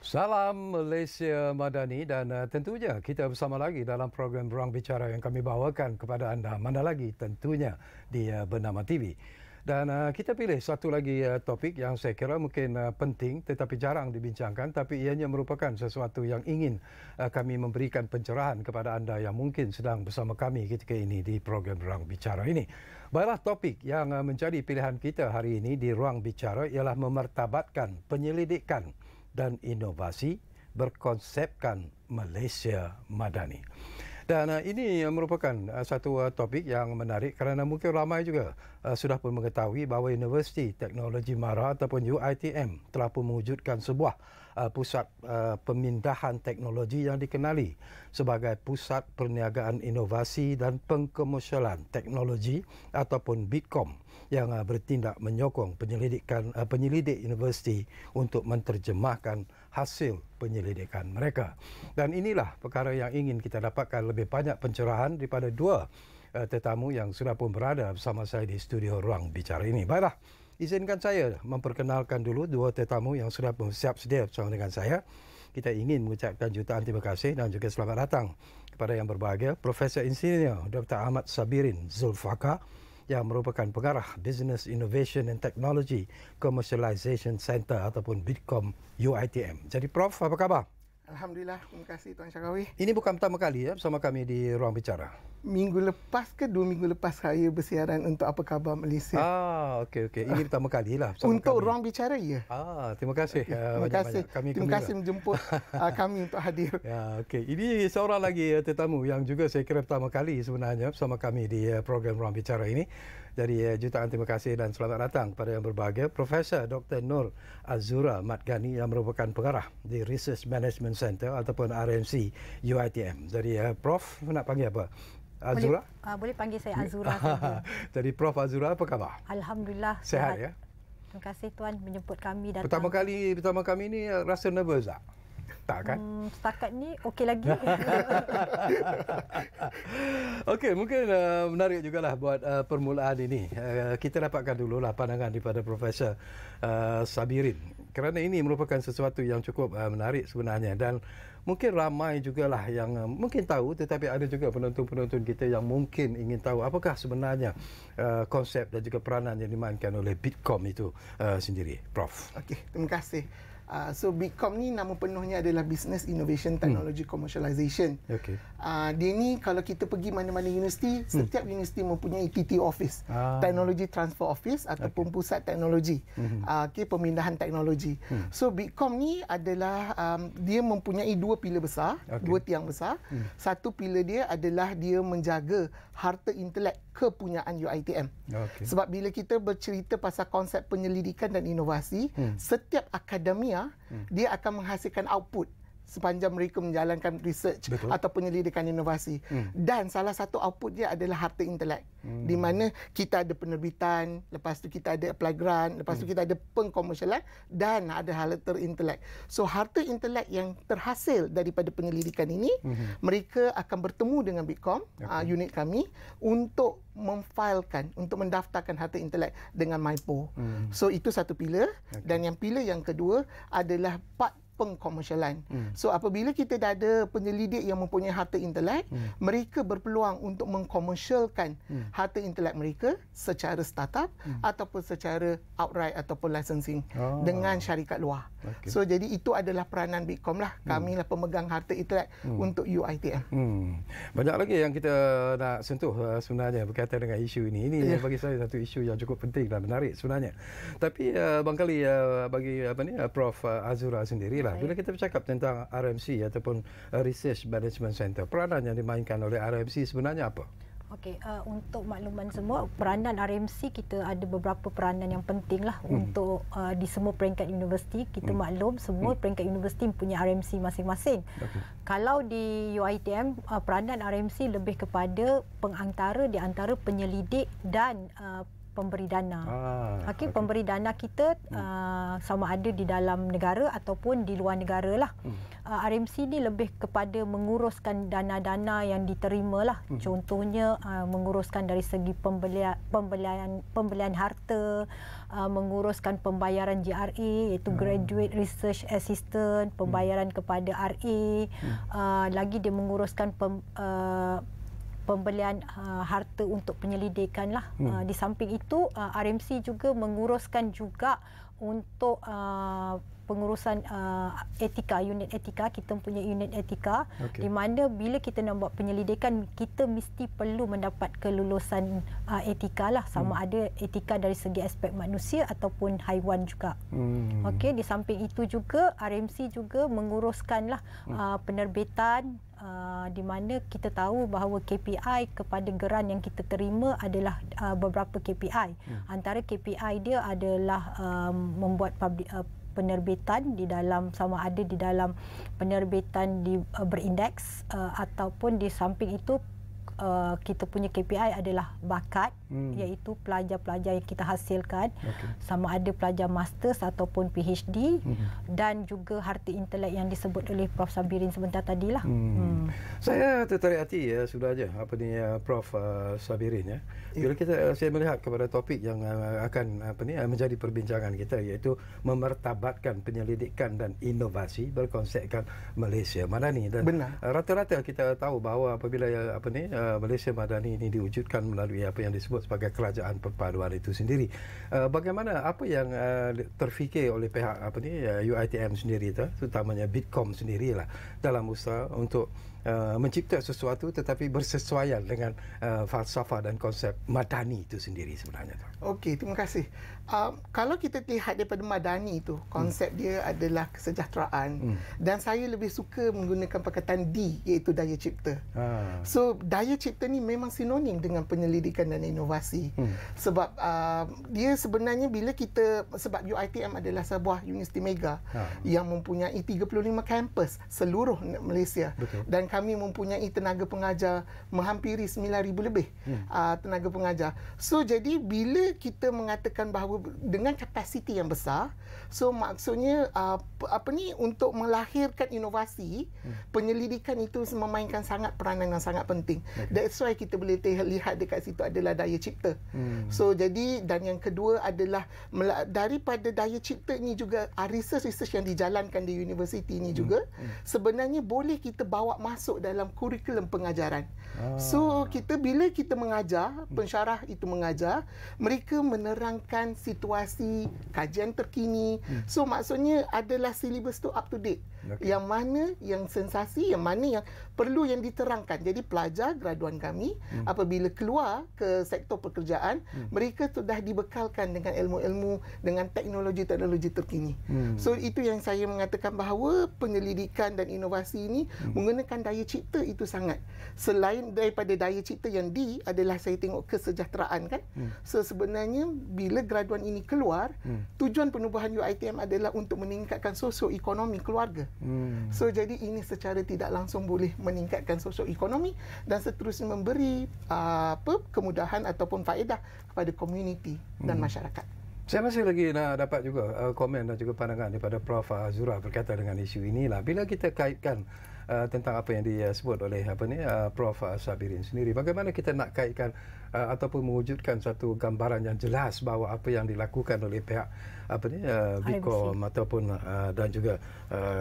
Salam Malaysia Madani dan tentunya kita bersama lagi dalam program Ruang Bicara yang kami bawakan kepada anda. Mana lagi tentunya di Bernama TV. Dan kita pilih satu lagi topik yang saya kira mungkin penting tetapi jarang dibincangkan, tapi ianya merupakan sesuatu yang ingin kami memberikan pencerahan kepada anda yang mungkin sedang bersama kami ketika ini di program Ruang Bicara ini. Baiklah, topik yang menjadi pilihan kita hari ini di Ruang Bicara ialah memartabatkan penyelidikan dan inovasi berkonsepkan Malaysia Madani. Dan ini merupakan satu topik yang menarik kerana mungkin ramai juga sudah pun mengetahui bahawa Universiti Teknologi Mara ataupun UiTM telah pun mewujudkan sebuah pusat pemindahan teknologi yang dikenali sebagai Pusat Perniagaan Inovasi dan Pengkomersialan Teknologi ataupun BITKOM yang bertindak menyokong penyelidik universiti untuk menterjemahkan hasil penyelidikan mereka. Dan inilah perkara yang ingin kita dapatkan lebih banyak pencerahan daripada dua tetamu yang sudah pun berada bersama saya di studio Ruang Bicara ini. Baiklah, izinkan saya memperkenalkan dulu dua tetamu yang sudah pun siap sedia bersama dengan saya. Kita ingin mengucapkan jutaan terima kasih dan juga selamat datang kepada yang berbahagia Profesor Insinyur Dr. Ahmad Sabirin Zulfaqar yang merupakan pengarah Business Innovation and Technology Commercialization Center ataupun BITKOM UiTM. Jadi Prof, apa khabar? Alhamdulillah, terima kasih Tuan Syarawi. Ini bukan pertama kali ya bersama kami di Ruang Bicara. Minggu lepas ke 2 minggu lepas saya bersiaran untuk Apa Khabar Malaysia. Okey. Ini pertama kali lah bersama untuk kami. Ruang Bicara, ya. Terima kasih. Terima kasih. Terima kasih menjemput kami untuk hadir. Ya, okey. Ini seorang lagi tetamu yang juga saya kira pertama kali sebenarnya bersama kami di program Ruang Bicara ini. Jadi jutaan terima kasih dan selamat datang kepada yang berbahagia Profesor Dr. Nur Azura Madgani yang merupakan pengarah di Research Management Center ataupun RMC UiTM. Jadi Prof nak panggil apa? Azura? Boleh panggil saya Azura saja. Jadi Prof Azura, apa khabar? Alhamdulillah. Sihat ya? Terima kasih Tuan menjemput kami datang. Pertama kali ni rasa nervous tak? Tak kan? Setakat ni okey lagi. Okey, mungkin menarik jugalah buat permulaan ini. Kita dapatkan dululah pandangan daripada Profesor Sabirin. Kerana ini merupakan sesuatu yang cukup menarik sebenarnya dan mungkin ramai jugalah yang mungkin tahu, tetapi ada juga penonton-penonton kita yang mungkin ingin tahu apakah sebenarnya konsep dan juga peranan yang dimainkan oleh BITKOM itu sendiri. Prof. Okey, terima kasih. So BITKOM ni nama penuhnya adalah Business Innovation Technology Commercialization. Okey. Dia ni kalau kita pergi mana-mana universiti, setiap universiti mempunyai TT Office, Technology Transfer Office ataupun Pusat Teknologi, pemindahan teknologi. So BITKOM ni adalah dia mempunyai dua pilar besar, dua tiang besar. Satu pilar dia adalah dia menjaga harta intelek kepunyaan UiTM. Sebab bila kita bercerita pasal konsep penyelidikan dan inovasi, setiap akademia dia akan menghasilkan output sepanjang mereka menjalankan research atau penyelidikan inovasi. Dan salah satu output dia adalah harta intelek. Di mana kita ada penerbitan, lepas tu kita ada apply grant, lepas tu kita ada pengkomersialan dan ada harta intelek. So harta intelek yang terhasil daripada penyelidikan ini, mereka akan bertemu dengan BITKOM, unit kami, untuk memfailkan, untuk mendaftarkan harta intelek dengan MyPo. So itu satu pilar. Dan yang pilar yang kedua adalah part pengkomersialan. So apabila kita dah ada penyelidik yang mempunyai harta intelek, mereka berpeluang untuk mengkomersialkan harta intelek mereka secara startup ataupun secara outright ataupun licensing dengan syarikat luar. So jadi itu adalah peranan BITKOM lah. Kami lah pemegang harta intelek untuk UiTM. Banyak lagi yang kita nak sentuh sebenarnya berkaitan dengan isu ini. Ini bagi saya satu isu yang cukup penting dan menarik sebenarnya. Tapi barangkali bagi Prof Azura sendiri, bila kita bercakap tentang RMC ataupun Research Management Center, peranan yang dimainkan oleh RMC sebenarnya apa? Okey, untuk makluman semua, peranan RMC kita ada beberapa peranan yang penting lah untuk di semua peringkat universiti. Kita maklum semua peringkat universiti punya RMC masing-masing. Kalau di UiTM, peranan RMC lebih kepada pengantara di antara penyelidik dan pemberi dana. Okey, pemberi dana kita sama ada di dalam negara ataupun di luar negara lah. RMC ni lebih kepada menguruskan dana-dana yang diterima lah. Contohnya menguruskan dari segi pembelian harta, menguruskan pembayaran GRA iaitu Graduate Research Assistant, pembayaran kepada RA, lagi dia menguruskan pembelian harta untuk penyelidikan lah. Di samping itu RMC juga menguruskan juga untuk pengurusan etika, unit etika. Kita punya unit etika, di mana bila kita nak buat penyelidikan, kita mesti perlu mendapat kelulusan etika lah, sama ada etika dari segi aspek manusia ataupun haiwan juga. Okey, di samping itu juga RMC juga menguruskan lah penerbitan, di mana kita tahu bahawa KPI kepada geran yang kita terima adalah beberapa KPI. Antara KPI dia adalah membuat penerbitan di dalam, sama ada di dalam penerbitan di berindeks ataupun di samping itu kita punya KPI adalah bakat, iaitu pelajar-pelajar yang kita hasilkan, sama ada pelajar masters ataupun PhD, dan juga harta intelek yang disebut oleh Prof Sabirin sebentar tadilah. Saya tertarik hati ya, sudah aja Prof Sabirin ya. Bila saya melihat kepada topik yang akan menjadi perbincangan kita, iaitu memertabatkan penyelidikan dan inovasi berkonsepkan Malaysia Madani. Dan rata-rata kita tahu bahawa apabila Malaysia Madani ini diwujudkan melalui apa yang disebut sebagai kerajaan perpaduan itu sendiri, bagaimana apa yang terfikir oleh pihak UiTM sendiri, terutamanya Bitkom sendirilah, dalam usaha untuk mencipta sesuatu tetapi bersesuaian dengan falsafah dan konsep Madani itu sendiri sebenarnya. Okey, terima kasih. Kalau kita lihat daripada Madani itu, konsep dia adalah kesejahteraan, dan saya lebih suka menggunakan perkataan D, iaitu daya cipta. So daya cipta ni memang sinonim dengan penyelidikan dan inovasi. Sebab dia sebenarnya bila kita, sebab UiTM adalah sebuah universiti mega yang mempunyai 35 kampus seluruh Malaysia. Dan kami mempunyai tenaga pengajar menghampiri 9,000 lebih tenaga pengajar. So jadi bila kita mengatakan bahawa dengan kapasiti yang besar, so maksudnya untuk melahirkan inovasi, penyelidikan itu memainkan sangat peranan yang sangat penting. That's why kita boleh lihat dekat situ adalah daya cipta. So jadi, dan yang kedua adalah daripada daya cipta ni juga research yang dijalankan di universiti ni juga sebenarnya boleh kita bawa masuk dalam kurikulum pengajaran. So bila kita mengajar, pensyarah itu mengajar, mereka menerangkan situasi, kajian terkini. So maksudnya adalah silibus tu up to date. Yang mana yang sensasi, yang mana yang perlu yang diterangkan. Jadi pelajar graduan kami apabila keluar ke sektor pekerjaan, mereka sudah dibekalkan dengan ilmu-ilmu, dengan teknologi-teknologi terkini. So itu yang saya mengatakan bahawa penyelidikan dan inovasi ini menggunakan daya cipta itu sangat. Selain daripada daya cipta yang D adalah saya tengok kesejahteraan kan. So sebenarnya bila graduan ini keluar, tujuan penubuhan UiTM adalah untuk meningkatkan sosioekonomi keluarga. So jadi ini secara tidak langsung boleh meningkatkan sosioekonomi dan seterusnya memberi kemudahan ataupun faedah kepada komuniti dan masyarakat. Saya masih lagi nak dapat juga komen dan juga pandangan daripada Prof Azura berkaitan dengan isu inilah. Bila kita kaitkan tentang apa yang disebut oleh Prof Sabirin sendiri, bagaimana kita nak kaitkan ataupun mewujudkan satu gambaran yang jelas bahawa apa yang dilakukan oleh pihak Bitkom ataupun dan juga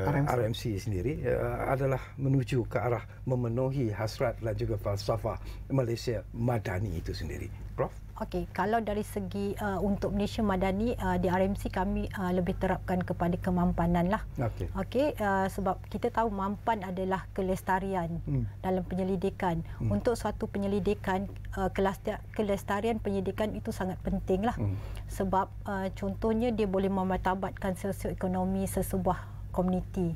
RMC sendiri adalah menuju ke arah memenuhi hasrat dan juga falsafah Malaysia Madani itu sendiri. Prof? Okey, kalau dari segi untuk Malaysia Madani, di RMC kami lebih terapkan kepada kemampanan lah. Okey, sebab kita tahu mampan adalah kelestarian dalam penyelidikan. Untuk suatu penyelidikan, kelestarian penyelidikan itu sangat penting lah. Sebab contohnya dia boleh memartabatkan sosioekonomi sesebuah komuniti.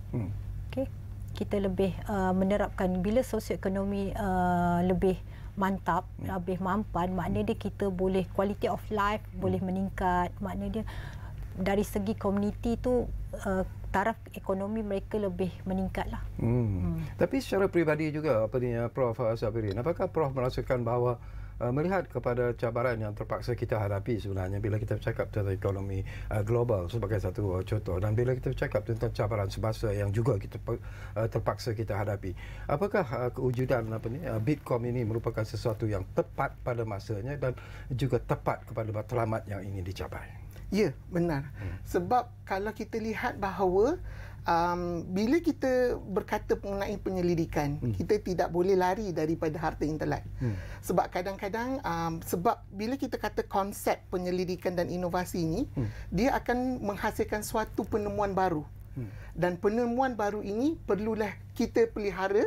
Okey, kita lebih menerapkan bila sosioekonomi lebih mantap, lebih mampan, maknanya dia kita boleh quality of life boleh meningkat, maknanya dia dari segi komuniti tu taraf ekonomi mereka lebih meningkatlah. Tapi secara peribadi juga Prof Sabirin, apakah Prof merasakan bahawa melihat kepada cabaran yang terpaksa kita hadapi sebenarnya bila kita bercakap tentang ekonomi global sebagai satu contoh, dan bila kita bercakap tentang cabaran semasa yang juga kita terpaksa kita hadapi, apakah kewujudan Bitkom ini merupakan sesuatu yang tepat pada masanya dan juga tepat kepada matlamat yang ingin dicapai? Ya, benar. Sebab kalau kita lihat bahawa bila kita berkata mengenai penyelidikan, kita tidak boleh lari daripada harta intelek. Sebab kadang-kadang, sebab bila kita kata konsep penyelidikan dan inovasi ini, dia akan menghasilkan suatu penemuan baru. Dan penemuan baru ini perlulah kita pelihara,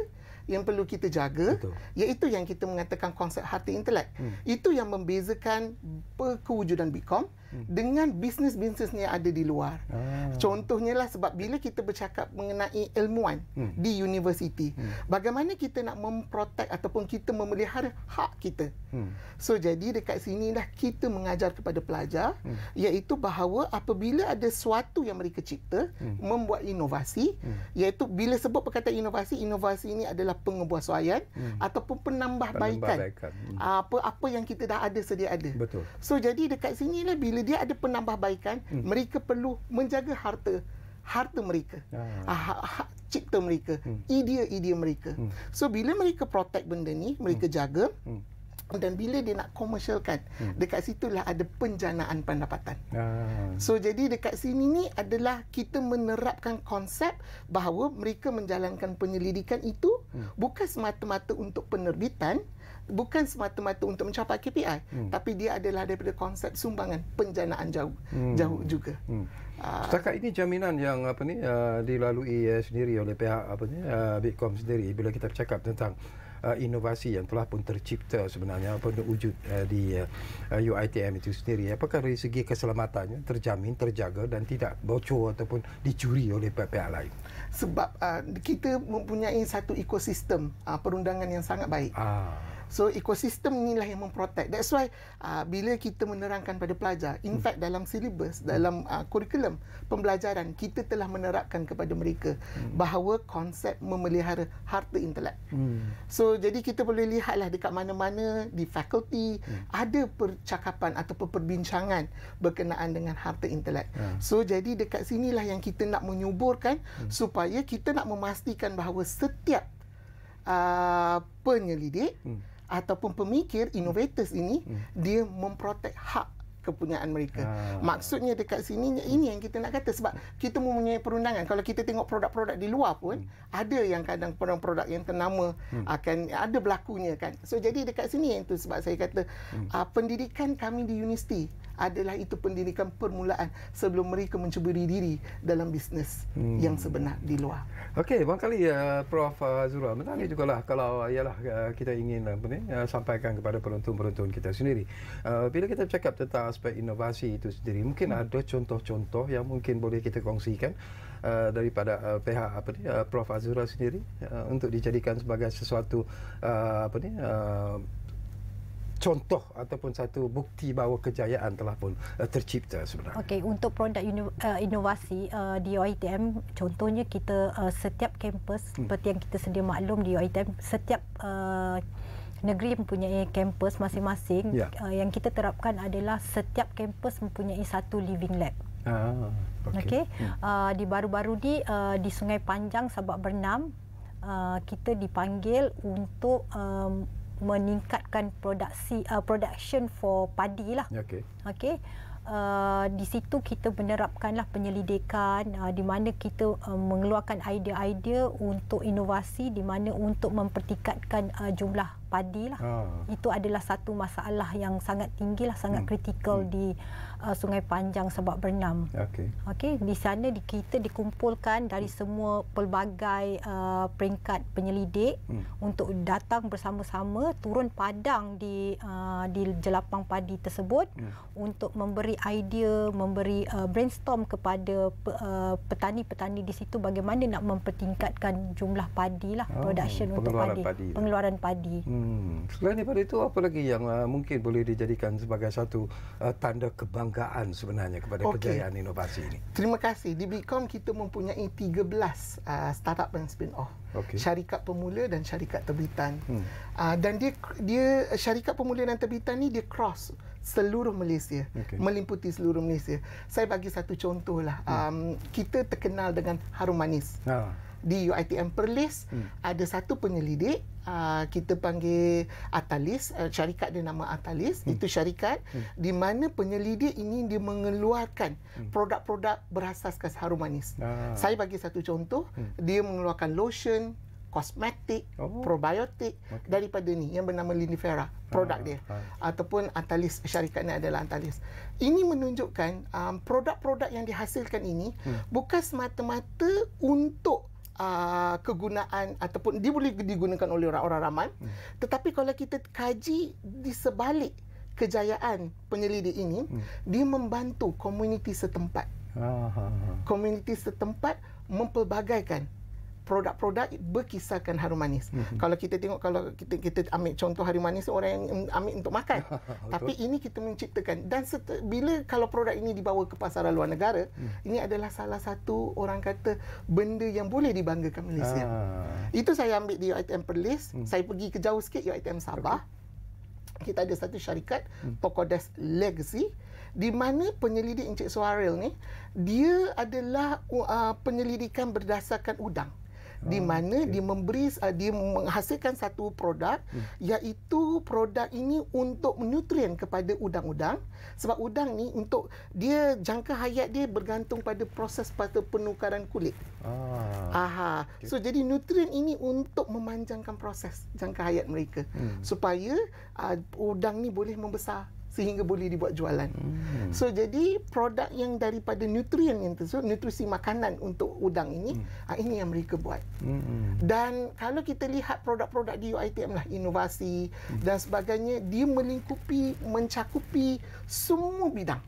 yang perlu kita jaga. Betul. Iaitu yang kita mengatakan konsep harta intelek. Itu yang membezakan kewujudan Bitkom dengan bisnes-bisnes yang ada di luar. Contohnya lah, sebab bila kita bercakap mengenai ilmuwan di universiti, bagaimana kita nak memprotek ataupun kita memelihara hak kita. So jadi dekat sini dah kita mengajar kepada pelajar, iaitu bahawa apabila ada sesuatu yang mereka cipta, membuat inovasi, iaitu bila sebut perkataan inovasi, inovasi ini adalah pengebuahsuaian ataupun penambahbaikan apa yang kita dah ada sedia ada. Betul. So jadi dekat sinilah bila dia ada penambahbaikan, mereka perlu menjaga harta mereka, hak cipta mereka, idea-idea mereka. So bila mereka protect benda ni, mereka jaga, dan bila dia nak komersialkan, dekat situlah ada penjanaan pendapatan. So jadi dekat sini ni adalah kita menerapkan konsep bahawa mereka menjalankan penyelidikan itu bukan semata-mata untuk penerbitan, bukan semata-mata untuk mencapai KPI, tapi dia adalah daripada konsep sumbangan penjanaan jauh juga. Setakat ini jaminan yang dilalui sendiri oleh pihak Bitkom sendiri bila kita bercakap tentang inovasi yang telah pun tercipta sebenarnya wujud di UiTM itu sendiri, apakah dari segi keselamatannya terjamin, terjaga dan tidak bocor ataupun dicuri oleh pihak lain? Sebab kita mempunyai satu ekosistem perundangan yang sangat baik. So ekosistem inilah yang memprotect. That's why bila kita menerangkan pada pelajar, in fact dalam silibus, dalam kurikulum pembelajaran, kita telah menerapkan kepada mereka bahawa konsep memelihara harta intelek. So jadi kita boleh lihatlah dekat mana-mana di fakulti ada percakapan ataupun perbincangan berkenaan dengan harta intelek. So jadi dekat sinilah yang kita nak menyuburkan supaya kita nak memastikan bahawa setiap penyelidik ataupun pemikir, innovators ini, dia memprotek hak kepunyaan mereka. Maksudnya dekat sini, ini yang kita nak kata, sebab kita mempunyai perundangan. Kalau kita tengok produk-produk di luar pun, ada yang kadang produk-produk yang ternama akan ada berlakunya kan. So jadi dekat sini yang tu sebab saya kata pendidikan kami di universiti adalah itu pendidikan permulaan sebelum mereka mencuburi diri dalam bisnes yang sebenar di luar. Okey, barangkali Prof Azura, menarik jugalah kalau ialah kita ingin sampaikan kepada penonton-penonton kita sendiri. Bila kita bercakap tentang aspek inovasi itu sendiri, mungkin ada contoh-contoh yang mungkin boleh kita kongsikan daripada pihak Prof Azura sendiri untuk dijadikan sebagai sesuatu contoh ataupun satu bukti bahawa kejayaan telah pun tercipta sebenarnya. Okey, untuk produk inovasi di UiTM, contohnya kita setiap kampus seperti yang kita sedia maklum di UiTM, setiap negeri mempunyai kampus masing-masing. Yang kita terapkan adalah setiap kampus mempunyai satu living lab. Okey. Di baru-baru di Sungai Panjang Sabak Bernam, kita dipanggil untuk meningkatkan production for padi lah. Okey. Di situ kita menerapkanlah penyelidikan di mana kita mengeluarkan idea-idea untuk inovasi, di mana untuk mempertingkatkan jumlah padi lah. Itu adalah satu masalah yang sangat tinggi lah, sangat kritikal di Sungai Panjang Sabak Bernam. Okey, di sana kita dikumpulkan dari semua pelbagai peringkat penyelidik untuk datang bersama-sama turun padang di jelapang padi tersebut untuk memberi idea, memberi brainstorm kepada petani-petani di situ bagaimana nak mempertingkatkan jumlah padi lah, production untuk padi, pengeluaran padi. Selain daripada itu, apa lagi yang mungkin boleh dijadikan sebagai satu tanda kebanggaan sebenarnya kepada kejayaan inovasi ini? Terima kasih. Di Bitkom kita mempunyai 13 startup dan spin-off. Syarikat pemula dan syarikat terbitan. Dan dia syarikat pemula dan terbitan ni dia cross seluruh Malaysia, meliputi seluruh Malaysia. Saya bagi satu contoh lah. Kita terkenal dengan harum manis. Di UiTM Perlis ada satu penyelidik, kita panggil Atalis, syarikat dia nama Atalis. Itu syarikat di mana penyelidik ini dia mengeluarkan produk-produk berasaskan harum manis. Saya bagi satu contoh, dia mengeluarkan lotion, kosmetik, probiotik daripada ni yang bernama Linifera, produk dia. Ataupun Atalis, syarikat ni adalah Atalis. Ini menunjukkan produk-produk yang dihasilkan ini bukan semata-mata untuk kegunaan ataupun dia boleh digunakan oleh orang-orang ramai, tetapi kalau kita kaji di sebalik kejayaan penyelidik ini, dia membantu komuniti setempat. Komuniti setempat mempelbagaikan produk-produk berkisarkan harum manis. Kalau kita tengok, kalau kita ambil contoh harum manis, orang yang ambil untuk makan. Tapi ini kita menciptakan, dan bila kalau produk ini dibawa ke pasaran luar negara, ini adalah salah satu orang kata benda yang boleh dibanggakan Malaysia. Itu saya ambil di UiTM Perlis. Saya pergi ke jauh sikit, UiTM Sabah. Kita ada satu syarikat Pokodas Legacy, di mana penyelidik Encik Suharil ni, dia adalah penyelidikan berdasarkan udang. Di mana dia menghasilkan satu produk, iaitu produk ini untuk nutrien kepada udang-udang, sebab udang ni untuk dia jangka hayat dia bergantung pada proses pada penukaran kulit. So jadi nutrien ini untuk memanjangkan proses jangka hayat mereka, supaya udang ni boleh membesar sehingga boleh dibuat jualan. So jadi produk yang daripada nutrien yang tersebut, nutrisi makanan untuk udang ini, ini yang mereka buat. Dan kalau kita lihat produk-produk di UiTM lah, inovasi dan sebagainya, dia mencakupi semua bidang.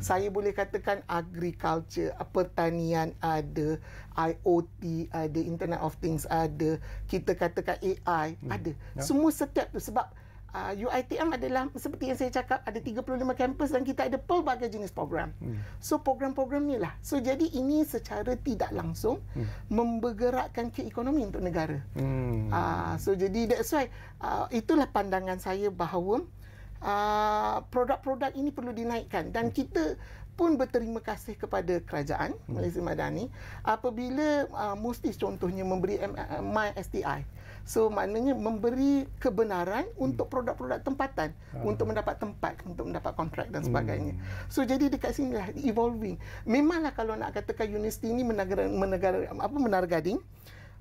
Saya boleh katakan agriculture, pertanian ada, IoT ada, Internet of Things ada, kita katakan AI ada. Semua setiap tu, sebab UiTM adalah seperti yang saya cakap, ada 35 kampus dan kita ada pelbagai jenis program. So program-program ni lah. So jadi ini secara tidak langsung membergerakkan ke ekonomi untuk negara. So jadi that's why itulah pandangan saya bahawa produk-produk ini perlu dinaikkan, dan kita pun berterima kasih kepada kerajaan Malaysia Madani apabila Mustis contohnya memberi MySTI. So maknanya memberi kebenaran untuk produk-produk tempatan, untuk mendapat tempat, untuk mendapat kontrak dan sebagainya. So jadi dekat sini lah evolving. Memanglah kalau nak katakan universiti ini menara gading,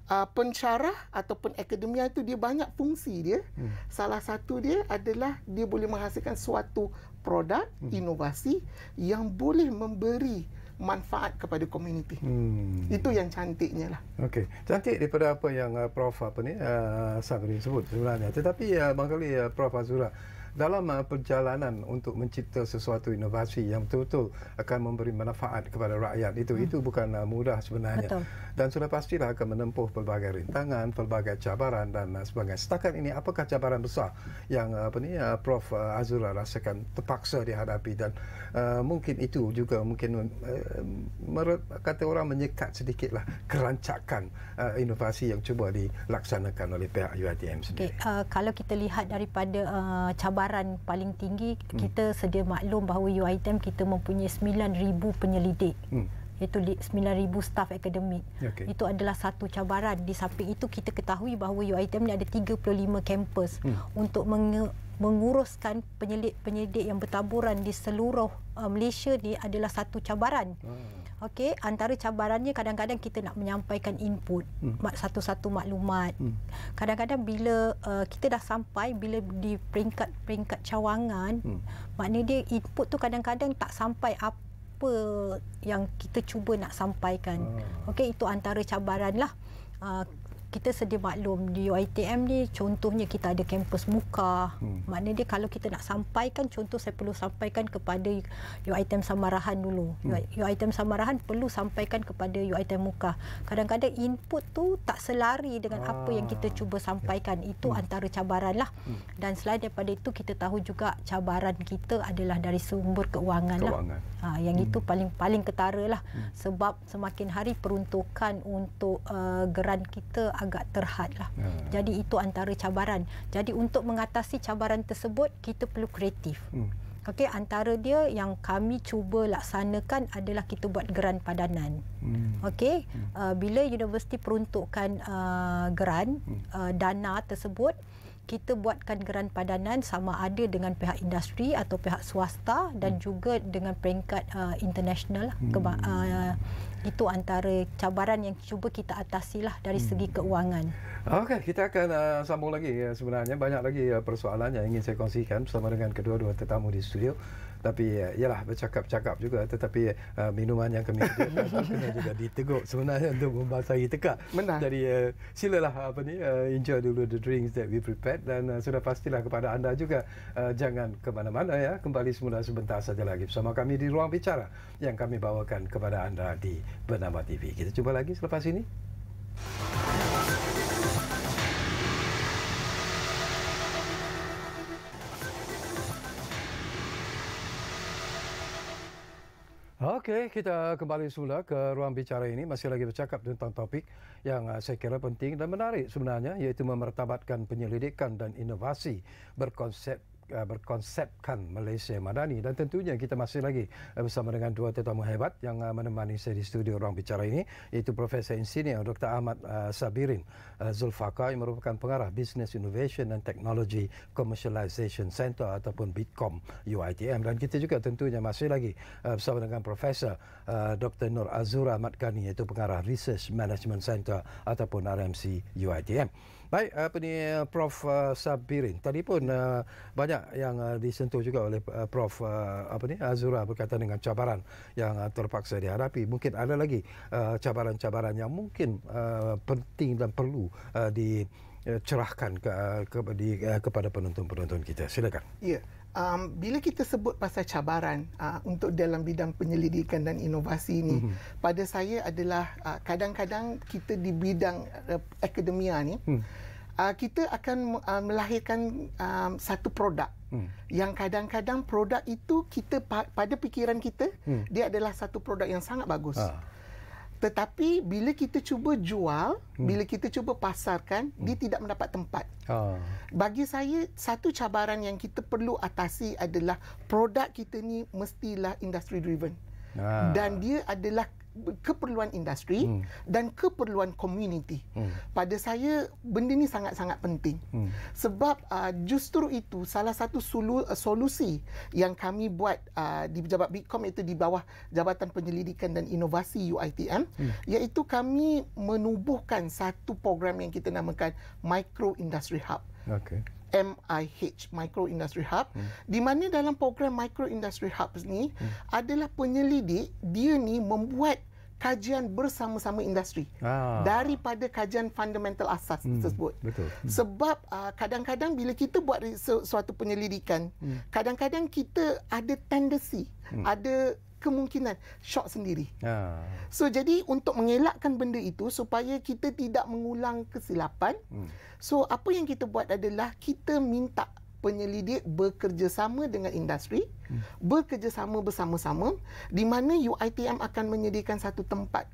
pensyarah ataupun akademia itu dia banyak fungsi dia. Salah satu dia adalah dia boleh menghasilkan suatu produk inovasi yang boleh memberi manfaat kepada komuniti. Itu yang cantiknya lah. Okey, cantik daripada apa yang Prof Sabri sebut sebenarnya. Tetapi barangkali Prof Azura, dalam perjalanan untuk mencipta sesuatu inovasi yang betul-betul akan memberi manfaat kepada rakyat, itu bukan mudah sebenarnya. Betul. Dan sudah pastilah akan menempuh pelbagai rintangan, pelbagai cabaran dan sebagainya. Setakat ini apakah cabaran besar yang Prof Azura rasakan terpaksa dihadapi, dan mungkin itu juga mungkin kata orang menyekat sedikitlah kerancakan inovasi yang cuba dilaksanakan oleh pihak UiTM sendiri. Kalau kita lihat daripada cabaran paling tinggi, kita sedia maklum bahawa UiTM kita mempunyai 9,000 penyelidik. Iaitu 9,000 staf akademik. Itu adalah satu cabaran. Di samping itu kita ketahui bahawa UiTM ni ada 35 kampus untuk menguruskan penyelidik yang bertaburan di seluruh Malaysia ni adalah satu cabaran. Okey, antara cabarannya kadang-kadang kita nak menyampaikan input, satu-satu maklumat. Kadang-kadang bila kita dah sampai, bila di peringkat cawangan, maknanya dia input tu kadang-kadang tak sampai apa yang kita cuba nak sampaikan. Okey, itu antara cabaran lah. kita sedia maklum di UiTM ni contohnya kita ada kampus muka. Maknanya dia kalau kita nak sampaikan, contoh saya perlu sampaikan kepada UiTM Samarahan dulu. UiTM Samarahan perlu sampaikan kepada UiTM muka. Kadang-kadang input tu tak selari dengan apa yang kita cuba sampaikan. Itu antara cabaran lah. Dan selain daripada itu kita tahu juga cabaran kita adalah dari sumber keuangan. Lah. Yang itu paling ketara lah. Sebab semakin hari peruntukan untuk geran kita agak terhad lah. Jadi itu antara cabaran. Jadi untuk mengatasi cabaran tersebut kita perlu kreatif. Okey, antara dia yang kami cuba laksanakan adalah kita buat geran padanan. Okey, bila universiti peruntukkan geran dana tersebut, kita buatkan geran padanan sama ada dengan pihak industri atau pihak swasta dan juga dengan peringkat international. Itu antara cabaran yang cuba kita atasilah dari segi keuangan. Okey, kita akan sambung lagi. Sebenarnya banyak lagi persoalan yang ingin saya kongsikan bersama dengan kedua-dua tetamu di studio. Tapi ialah bercakap-cakap juga, tetapi minuman yang kami sediakan kena juga diteguk sebenarnya untuk membasahi tekak. Benar. Jadi silalah enjoy dulu the drinks that we prepared, dan sudah pastilah kepada anda juga jangan ke mana-mana ya. Kembali semula sebentar saja lagi bersama kami di Ruang Bicara yang kami bawakan kepada anda di Bernama TV. Kita jumpa lagi selepas ini. Okey, kita kembali semula ke Ruang Bicara ini. Masih lagi bercakap tentang topik yang saya kira penting dan menarik sebenarnya, iaitu memertabatkan penyelidikan dan inovasi berkonsepkan Malaysia Madani. Dan tentunya kita masih lagi bersama dengan dua tetamu hebat yang menemani saya di studio Ruang Bicara ini, iaitu Profesor Insinyur Dr. Ahmad Sabirin Zulfaqar yang merupakan pengarah Business Innovation and Technology Commercialization Center ataupun BITCOM UiTM. Dan kita juga tentunya masih lagi bersama dengan Profesor Dr. Nur Azura Ahmad Ghani, iaitu pengarah Research Management Center ataupun RMC UiTM. Baik, Prof Sabirin. Tadi pun banyak yang disentuh juga oleh Prof Azura berkaitan dengan cabaran yang terpaksa dihadapi. Mungkin ada lagi cabaran-cabaran yang mungkin penting dan perlu dicerahkan kepada penonton-penonton kita. Silakan. Ya. Bila kita sebut pasal cabaran untuk dalam bidang penyelidikan dan inovasi ini, pada saya adalah kadang-kadang kita di bidang akademia ni, kita akan melahirkan satu produk yang kadang-kadang produk itu kita pada fikiran kita dia adalah satu produk yang sangat bagus. Tetapi bila kita cuba jual, bila kita cuba pasarkan, dia tidak mendapat tempat. Bagi saya, satu cabaran yang kita perlu atasi adalah produk kita ni mestilah industry driven. Dan dia adalah keperluan industri dan keperluan community. Pada saya, benda ni sangat-sangat penting. Sebab justru itu salah satu solusi yang kami buat di Pejabat BITCOM, iaitu di bawah Jabatan Penyelidikan dan Inovasi UiTM, iaitu kami menubuhkan satu program yang kita namakan Micro Industry Hub. MIH, Micro Industry Hub, di mana dalam program Micro Industry Hub ni adalah penyelidik, dia ni membuat kajian bersama-sama industri daripada kajian fundamental asas tersebut. Betul. Sebab kadang-kadang bila kita buat suatu penyelidikan, kadang-kadang kita ada tendensi, ada kemungkinan shock sendiri. So jadi untuk mengelakkan benda itu supaya kita tidak mengulang kesilapan, so apa yang kita buat adalah kita minta penyelidik bekerjasama dengan industri, bekerjasama bersama-sama, di mana UiTM akan menyediakan satu tempat.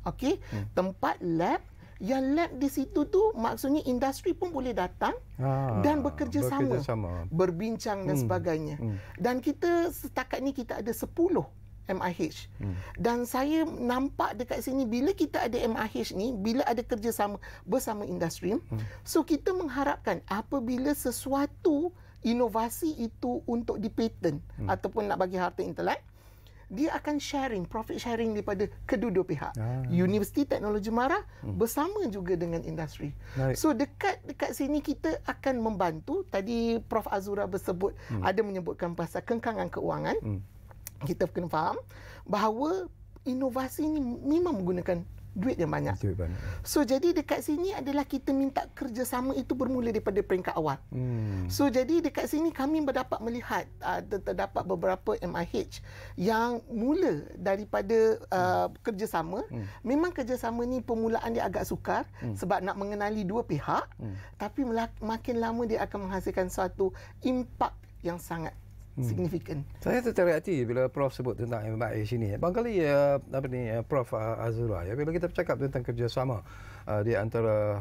Okey, tempat lab, yang lab di situ tu maksudnya industri pun boleh datang dan bekerjasama, berbincang dan sebagainya. Dan kita setakat ni kita ada 10 MIH. Dan saya nampak dekat sini bila kita ada MIH ni, bila ada kerjasama bersama industri, so kita mengharapkan apabila sesuatu inovasi itu untuk dipatent ataupun nak bagi harta intelek, dia akan sharing, profit sharing daripada kedua-dua pihak. Universiti Teknologi Mara bersama juga dengan industri. So dekat sini kita akan membantu. Tadi Prof Azura bersebut, ada menyebutkan pasal kengkangan keuangan. Kita kena faham bahawa inovasi ini memang menggunakan duit yang banyak. So jadi dekat sini adalah kita minta kerjasama itu bermula daripada peringkat awal. So jadi dekat sini kami berdapat melihat terdapat beberapa MIH yang mula daripada kerjasama. Memang kerjasama ni permulaan dia agak sukar sebab nak mengenali dua pihak, tapi makin lama dia akan menghasilkan suatu impak yang sangat signifikan. Saya tertarik hati bila Prof sebut tentang MIH ini. Barangkali Prof Azura, bila kita bercakap tentang kerjasama di antara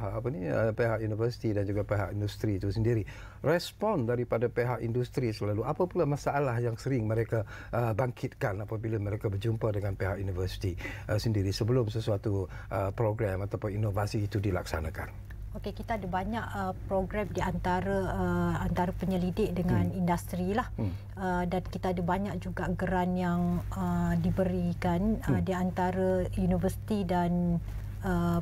pihak universiti dan juga pihak industri itu sendiri, respon daripada pihak industri selalu apa pula masalah yang sering mereka bangkitkan apabila mereka berjumpa dengan pihak universiti sendiri sebelum sesuatu program ataupun inovasi itu dilaksanakan? Okey, kita ada banyak program di antara penyelidik dengan industri lah. Dan kita ada banyak juga geran yang diberikan di antara universiti dan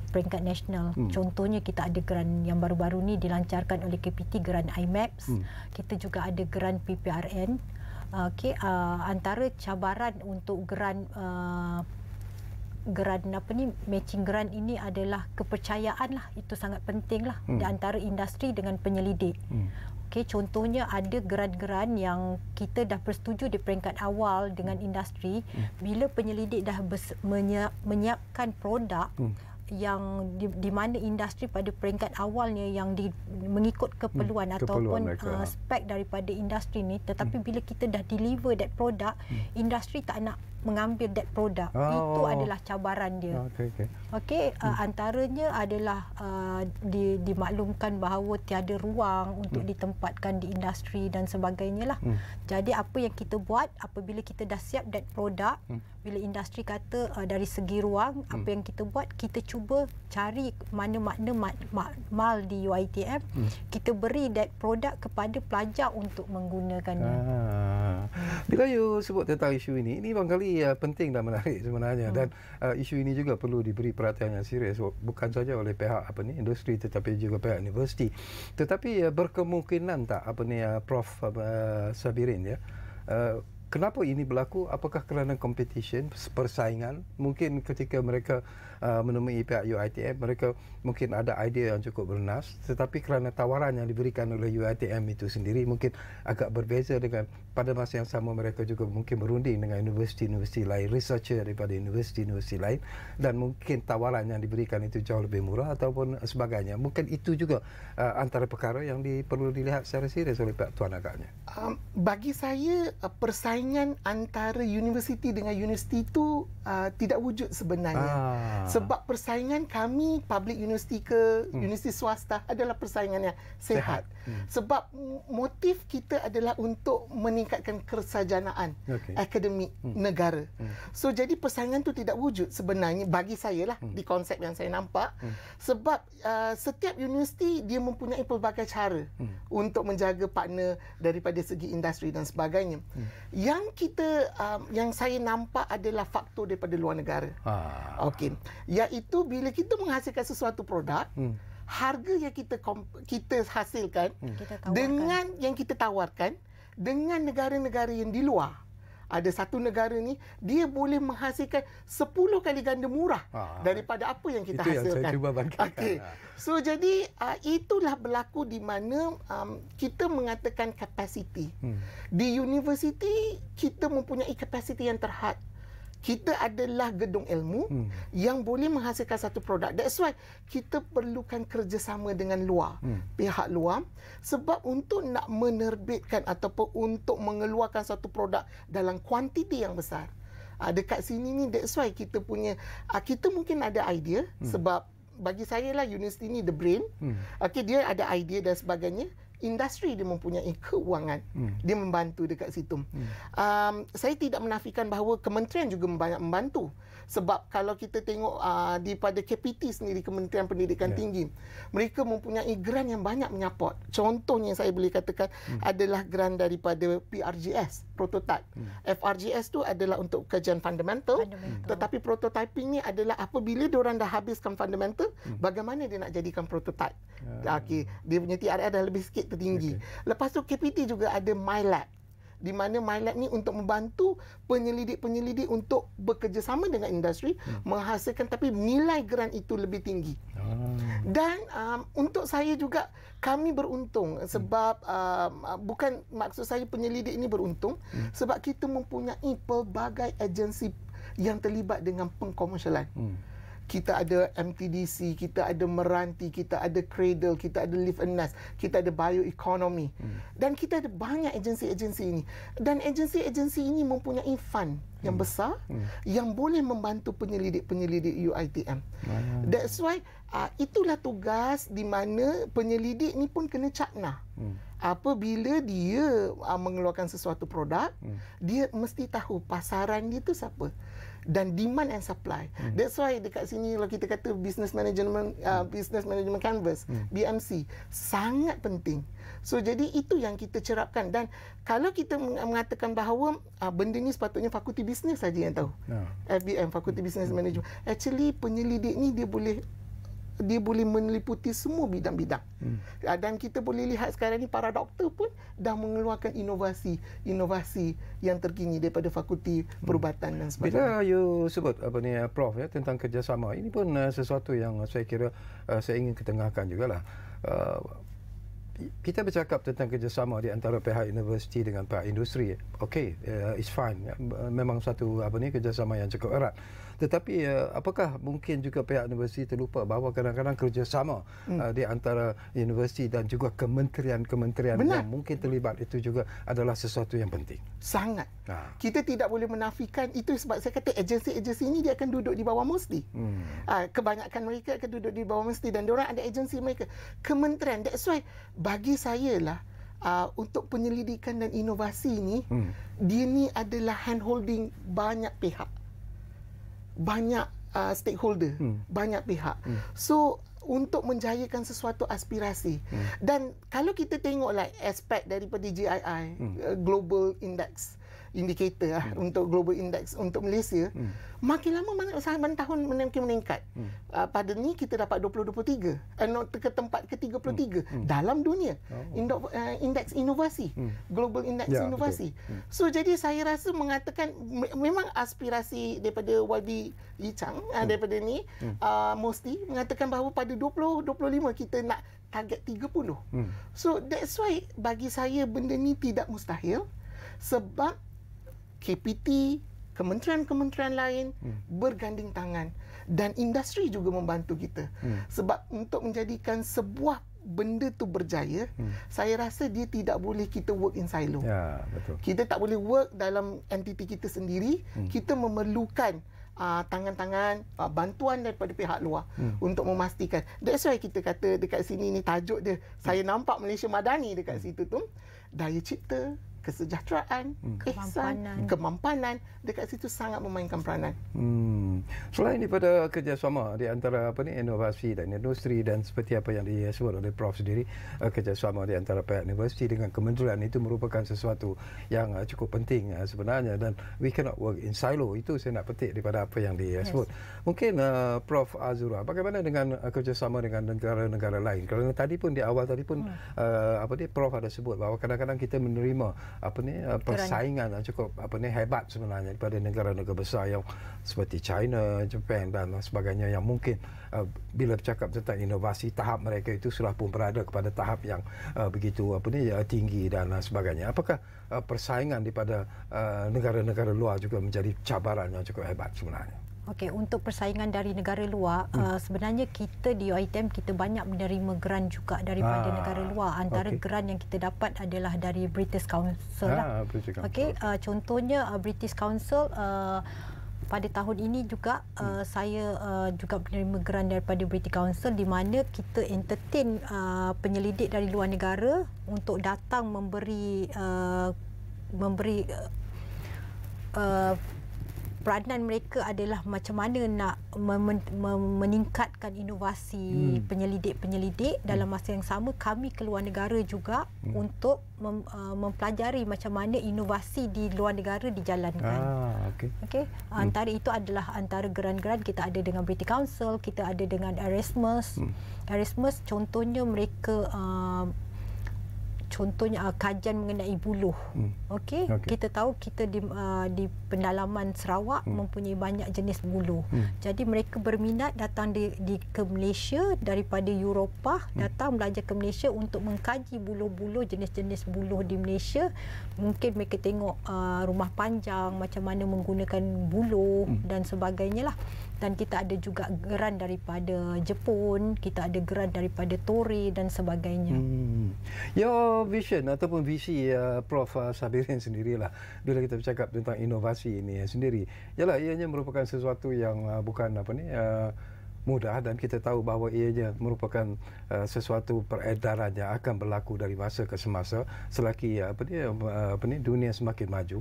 peringkat nasional. Contohnya kita ada geran yang baru-baru ni dilancarkan oleh KPT, geran IMAPS. Kita juga ada geran PPRN. Okey, antara cabaran untuk geran matching grant ini adalah kepercayaan lah. Itu sangat penting lah di antara industri dengan penyelidik. Okey, contohnya ada geran-geran yang kita dah bersetuju di peringkat awal dengan industri. Bila penyelidik dah menyiapkan produk yang di mana industri pada peringkat awalnya yang mengikut keperluan ataupun spek daripada industri ni, tetapi bila kita dah deliver that product, industri tak nak mengambil that produk. Itu adalah cabaran dia. Okey, antaranya adalah dimaklumkan bahawa tiada ruang untuk ditempatkan di industri dan sebagainya lah. Jadi apa yang kita buat apabila kita dah siap that produk, bila industri kata dari segi ruang, apa yang kita buat, kita cuba cari mana-mana mal di UiTM, kita beri that produk kepada pelajar untuk menggunakannya. Bila you sebut tentang isu ini barangkali penting dan menarik sebenarnya, dan isu ini juga perlu diberi perhatian yang serius bukan saja oleh pihak industri tetapi juga pihak universiti. Tetapi berkemungkinan tak Prof Sabirin kenapa ini berlaku? Apakah kerana competition, persaingan? Mungkin ketika mereka menemui pihak UiTM, mereka mungkin ada idea yang cukup bernas, tetapi kerana tawaran yang diberikan oleh UiTM itu sendiri mungkin agak berbeza dengan pada masa yang sama mereka juga mungkin berunding dengan universiti-universiti lain, researcher daripada universiti-universiti lain, dan mungkin tawaran yang diberikan itu jauh lebih murah ataupun sebagainya. Mungkin itu juga antara perkara yang perlu dilihat secara serius oleh pihak tuan agaknya. Bagi saya, persaingan antara universiti dengan universiti itu tidak wujud sebenarnya. Sebab persaingan kami, public university ke universiti swasta, adalah persaingan yang sehat. Sebab motif kita adalah untuk meningkatkan kesarjanaan akademik negara. So jadi persaingan tu tidak wujud sebenarnya bagi saya lah, di konsep yang saya nampak. Sebab setiap universiti dia mempunyai pelbagai cara untuk menjaga partner daripada segi industri dan sebagainya. Yang saya nampak adalah faktor daripada luar negara. Okey, iaitu bila kita menghasilkan sesuatu produk, harga yang kita hasilkan dengan yang kita tawarkan dengan negara-negara yang di luar. Ada satu negara ni dia boleh menghasilkan 10 kali ganda murah daripada apa yang kita hasilkan. Itu yang saya cuba bangkitkan. Okay. So jadi itulah berlaku di mana kita mengatakan capacity. Di universiti kita mempunyai capacity yang terhad. Kita adalah gedung ilmu yang boleh menghasilkan satu produk. That's why kita perlukan kerjasama dengan luar, pihak luar, sebab untuk nak menerbitkan ataupun untuk mengeluarkan satu produk dalam kuantiti yang besar. Dekat sini ni, that's why kita mungkin ada idea, sebab bagi saya lah universiti ni the brain. Dia ada idea dan sebagainya. Industri dia mempunyai keuangan, dia membantu dekat situ. Saya tidak menafikan bahawa kementerian juga banyak membantu. Sebab kalau kita tengok pada KPT sendiri, Kementerian Pendidikan Tinggi, mereka mempunyai grant yang banyak menyaport. Contohnya saya boleh katakan adalah grant daripada PRGS, prototype. FRGS tu adalah untuk kajian fundamental. Tetapi prototyping ni adalah apabila diorang dah habiskan fundamental, bagaimana dia nak jadikan prototype. Dia punya TRL dah lebih sikit tertinggi. Lepas tu KPT juga ada MyLab. di mana MyLab ni untuk membantu penyelidik-penyelidik untuk bekerjasama dengan industri menghasilkan, tapi nilai grant itu lebih tinggi. Dan untuk saya juga, kami beruntung sebab bukan maksud saya penyelidik ini beruntung sebab kita mempunyai pelbagai agensi yang terlibat dengan pengkomersialan. Kita ada MTDC, kita ada Meranti, kita ada Cradle, kita ada Live and Nest, kita ada Bioeconomy. Dan kita ada banyak agensi-agensi ini. Dan agensi-agensi ini mempunyai fund yang besar yang boleh membantu penyelidik-penyelidik UiTM. That's why itulah tugas di mana penyelidik ni pun kena cakna. Apabila dia mengeluarkan sesuatu produk, dia mesti tahu pasaran dia tu siapa. Dan demand and supply. That's why dekat sini kalau kita kata business management canvas, BMC, sangat penting. So jadi itu yang kita cerapkan. Dan kalau kita mengatakan bahawa benda ni sepatutnya fakulti bisnes saja yang tahu. FBM, Fakulti Business Management. Actually penyelidik ni dia boleh meliputi semua bidang-bidang. Dan kita boleh lihat sekarang ni para doktor pun dah mengeluarkan inovasi yang terkini daripada Fakulti Perubatan dan sebagainya. Bila you sebut Prof tentang kerjasama, ini pun sesuatu yang saya kira saya ingin ketengahkan jugalah. Kita bercakap tentang kerjasama di antara pihak universiti dengan pihak industri. Okey, it's fine. Memang satu kerjasama yang cukup erat. Tetapi apakah mungkin juga pihak universiti terlupa bahawa kadang-kadang kerjasama di antara universiti dan juga kementerian-kementerian yang mungkin terlibat itu juga adalah sesuatu yang penting? Sangat. Kita tidak boleh menafikan itu, sebab saya kata agensi-agensi ini dia akan duduk di bawah Musti. Kebanyakan mereka akan duduk di bawah Musti dan diorang ada agensi mereka. Kementerian. That's why bagi saya lah untuk penyelidikan dan inovasi ni, dia ni adalah handholding banyak pihak. Banyak stakeholder, banyak pihak. So untuk menjayakan sesuatu aspirasi. Dan kalau kita tengoklah aspek daripada GII, Global Index Indicator untuk Global Index untuk Malaysia, makin lama tahun makin meningkat. Pada ni kita dapat 23 ke tempat ke-33 dalam dunia. Indeks inovasi, Global Index inovasi. So jadi saya rasa mengatakan memang aspirasi daripada YB Yichang daripada ni Musti mengatakan bahawa pada 2025 kita nak target 30. So that's why bagi saya benda ni tidak mustahil, sebab KPT, kementerian-kementerian lain berganding tangan dan industri juga membantu kita. Sebab untuk menjadikan sebuah benda tu berjaya, saya rasa dia tidak boleh kita work in silo. Ya, betul. Kita tak boleh work dalam entiti kita sendiri. Kita memerlukan tangan-tangan bantuan daripada pihak luar untuk memastikan. That's why kita kata dekat sini ni tajuk dia, saya nampak Malaysia Madani dekat situ tu, daya cipta, kesejahteraan, kemampanan dekat situ sangat memainkan peranan. Selain daripada kerjasama di antara inovasi dan industri dan seperti apa yang disebut oleh Prof sendiri, kerjasama di antara pihak universiti dengan kementerian itu merupakan sesuatu yang cukup penting sebenarnya, dan we cannot work in silo. Itu saya nak petik daripada apa yang disebut. Mungkin Prof Azura, bagaimana dengan kerjasama dengan negara-negara lain? Kerana tadi pun di awal tadi pun Prof ada sebut bahawa kadang-kadang kita menerima persaingan cukup hebat sebenarnya daripada negara-negara besar yang seperti China, Japan dan sebagainya, yang mungkin bila bercakap tentang inovasi, tahap mereka itu sudah pun berada kepada tahap yang begitu tinggi dan sebagainya. Apakah persaingan daripada negara-negara luar juga menjadi cabaran yang cukup hebat sebenarnya? Okey, untuk persaingan dari negara luar, sebenarnya kita di UiTM kita banyak menerima grant juga daripada negara luar. Antara grant yang kita dapat adalah dari British Council lah. Okey, contohnya British Council pada tahun ini juga saya juga menerima grant daripada British Council, di mana kita entertain penyelidik dari luar negara untuk datang memberi peranan mereka adalah macam mana nak meningkatkan inovasi penyelidik-penyelidik. Dalam masa yang sama kami keluar negara juga untuk mempelajari macam mana inovasi di luar negara dijalankan. Okey. Antara itu adalah antara grant-grant kita ada dengan British Council, kita ada dengan Erasmus. Erasmus contohnya mereka contohnya kajian mengenai buluh. Okey, kita tahu kita di pendalaman Sarawak mempunyai banyak jenis buluh. Jadi mereka berminat datang ke Malaysia daripada Eropah, datang belajar ke Malaysia untuk mengkaji buluh-buluh, jenis-jenis buluh di Malaysia. Mungkin mereka tengok rumah panjang, macam mana menggunakan buluh dan sebagainya lah. Dan kita ada juga geran daripada Jepun, kita ada geran daripada Torii dan sebagainya. Your vision ataupun visi Prof Sabirin sendirilah bila kita bercakap tentang inovasi ini sendiri, ialah ianya merupakan sesuatu yang bukan mudah, dan kita tahu bahawa ianya merupakan sesuatu peredaran yang akan berlaku dari masa ke semasa selagi dunia semakin maju,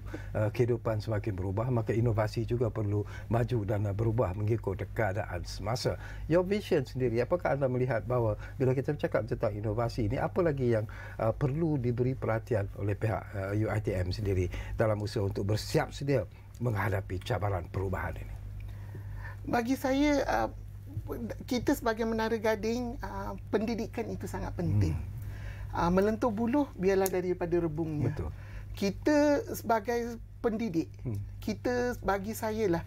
kehidupan semakin berubah, maka inovasi juga perlu maju dan berubah mengikut keadaan semasa. Your vision sendiri, apakah anda melihat bahawa bila kita bercakap tentang inovasi ini, apa lagi yang perlu diberi perhatian oleh pihak UiTM sendiri dalam usaha untuk bersiap sedia menghadapi cabaran perubahan ini? Bagi saya, kita sebagai Menara Gading, pendidikan itu sangat penting. Melentur buluh biarlah daripada rebungnya. Betul. Kita sebagai pendidik, kita, bagi saya lah,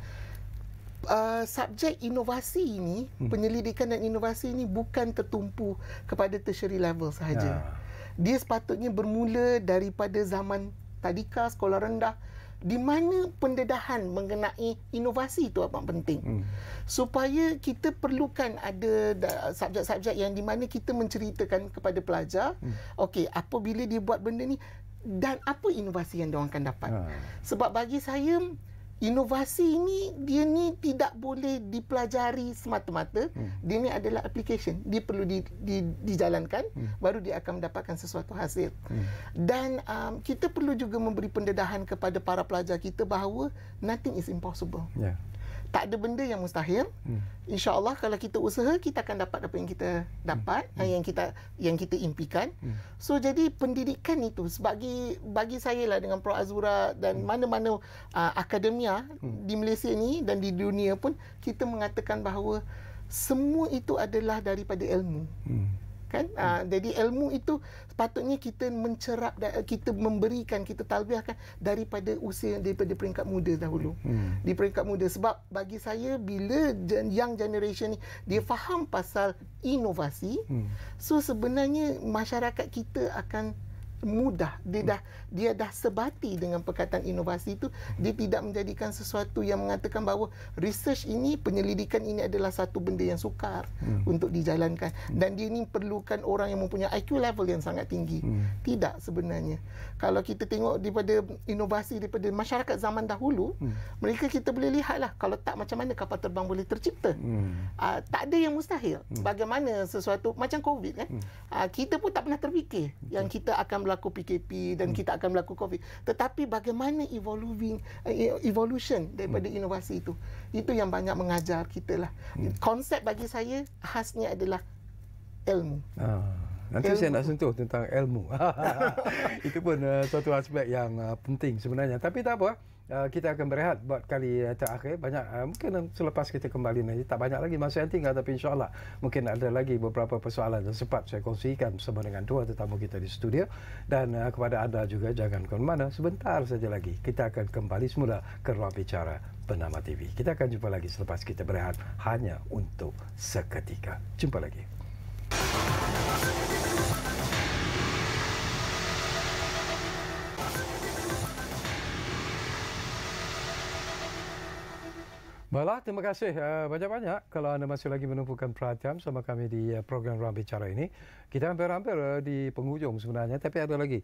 subjek inovasi ini, penyelidikan dan inovasi ini bukan tertumpu kepada tertiary level sahaja. Dia sepatutnya bermula daripada zaman tadika, sekolah rendah, di mana pendedahan mengenai inovasi itu amat penting. Supaya kita perlukan ada subjek-subjek yang di mana kita menceritakan kepada pelajar, okey, apabila dia buat benda ni dan apa inovasi yang diorang akan dapat. Sebab bagi saya, inovasi ini, dia ni tidak boleh dipelajari semata-mata. Dia ni adalah application. Dia perlu dijalankan, baru dia akan mendapatkan sesuatu hasil. Dan kita perlu juga memberi pendedahan kepada para pelajar kita bahawa nothing is impossible. Tak ada benda yang mustahil. InsyaAllah kalau kita usaha, kita akan dapat apa yang kita dapat, yang kita impikan. So jadi pendidikan itu bagi saya lah, dengan Prof Azura dan mana-mana akademia di Malaysia ni dan di dunia pun, kita mengatakan bahawa semua itu adalah daripada ilmu. Kan? Jadi ilmu itu sepatutnya kita mencerap, kita memberikan, kita talbiahkan daripada usia, daripada peringkat muda dahulu. Di peringkat muda. Sebab bagi saya, bila young generation ni dia faham pasal inovasi, so sebenarnya masyarakat kita akan mudah, dia dah sebati dengan perkataan inovasi itu. Dia tidak menjadikan sesuatu yang mengatakan bahawa research ini, penyelidikan ini adalah satu benda yang sukar untuk dijalankan, dan dia ni perlukan orang yang mempunyai IQ level yang sangat tinggi. Tidak sebenarnya. Kalau kita tengok daripada inovasi daripada masyarakat zaman dahulu, mereka kita boleh lihatlah, kalau tak macam mana kapal terbang boleh tercipta. Tak ada yang mustahil. Bagaimana sesuatu macam COVID kan, kita pun tak pernah terfikir yang kita akan berlaku PKP dan kita akan berlaku COVID. Tetapi bagaimana evolution daripada inovasi itu yang banyak mengajar kita lah. Konsep bagi saya khasnya adalah ilmu. Nanti saya nak sentuh tentang ilmu. Itu pun satu aspek yang penting sebenarnya. Tapi tak apa. Kita akan berehat buat kali terakhir. Mungkin selepas kita kembali nanti, tak banyak lagi masa yang tinggal, tapi insyaAllah mungkin ada lagi beberapa persoalan yang sempat saya kongsikan bersama dengan dua tetamu kita di studio. Dan kepada anda juga, jangan ke mana-mana, sebentar saja lagi kita akan kembali semula ke Ruang Bicara Bernama TV. Kita akan jumpa lagi selepas kita berehat hanya untuk seketika. Jumpa lagi. Baiklah, terima kasih banyak-banyak kalau anda masih lagi menumpukan perhatian sama kami di program Ruang Bicara ini. Kita hampir-hampir di penghujung sebenarnya, tapi ada lagi